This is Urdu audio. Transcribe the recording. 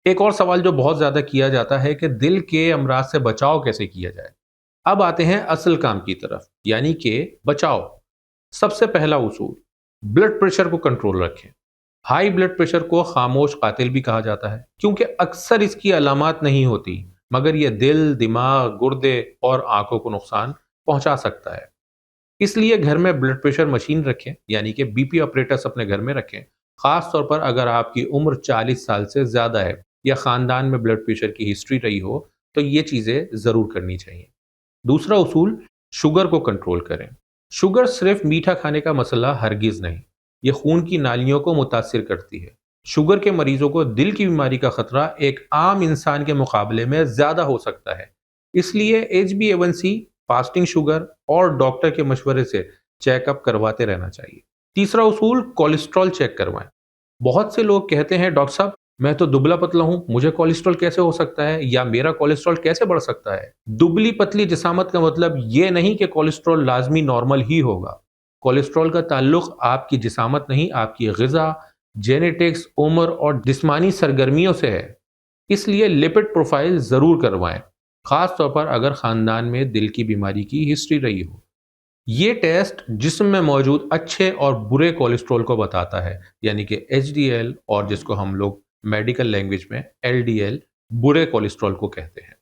ایک اور سوال جو بہت زیادہ کیا جاتا ہے کہ دل کے امراض سے بچاؤ کیسے کیا جائے؟ اب آتے ہیں اصل کام کی طرف، یعنی کہ بچاؤ۔ سب سے پہلا اصول، بلڈ پریشر کو کنٹرول رکھیں۔ ہائی بلڈ پریشر کو خاموش قاتل بھی کہا جاتا ہے، کیونکہ اکثر اس کی علامات نہیں ہوتی، مگر یہ دل، دماغ، گردے اور آنکھوں کو نقصان پہنچا سکتا ہے۔ اس لیے گھر میں بلڈ پریشر مشین رکھیں، یعنی کہ بی پی آپریٹس اپنے گھر میں رکھیں، خاص طور پر اگر آپ کی عمر 40 سال سے زیادہ ہے یا خاندان میں بلڈ پریشر کی ہسٹری رہی ہو تو یہ چیزیں ضرور کرنی چاہیے۔ دوسرا اصول، شوگر کو کنٹرول کریں۔ شوگر صرف میٹھا کھانے کا مسئلہ ہرگز نہیں، یہ خون کی نالیوں کو متاثر کرتی ہے۔ شوگر کے مریضوں کو دل کی بیماری کا خطرہ ایک عام انسان کے مقابلے میں زیادہ ہو سکتا ہے۔ اس لیے H B A one C, fasting sugar اور ڈاکٹر کے مشورے سے چیک اپ کرواتے رہنا چاہیے۔ تیسرا اصول، کولیسٹرول چیک کروائیں۔ بہت سے لوگ کہتے ہیں ڈاکٹر صاحب میں تو دبلا پتلا ہوں، مجھے کولیسٹرول کیسے ہو سکتا ہے یا میرا کولیسٹرول کیسے بڑھ سکتا ہے؟ دبلی پتلی جسامت کا مطلب یہ نہیں کہ کولیسٹرول لازمی نارمل ہی ہوگا۔ کولیسٹرول کا تعلق آپ کی جسامت نہیں، آپ کی غذا، جینیٹکس، عمر اور جسمانی سرگرمیوں سے ہے۔ اس لیے لپڈ پروفائل ضرور کروائیں، خاص طور پر اگر خاندان میں دل کی بیماری کی ہسٹری رہی ہو۔ یہ ٹیسٹ جسم میں موجود اچھے اور برے کولیسٹرول کو بتاتا ہے، یعنی کہ ایچ ڈی ایل، اور جس کو ہم لوگ میڈیکل لینگویج میں ایل ڈی ایل، برے کولیسٹرول کو کہتے ہیں۔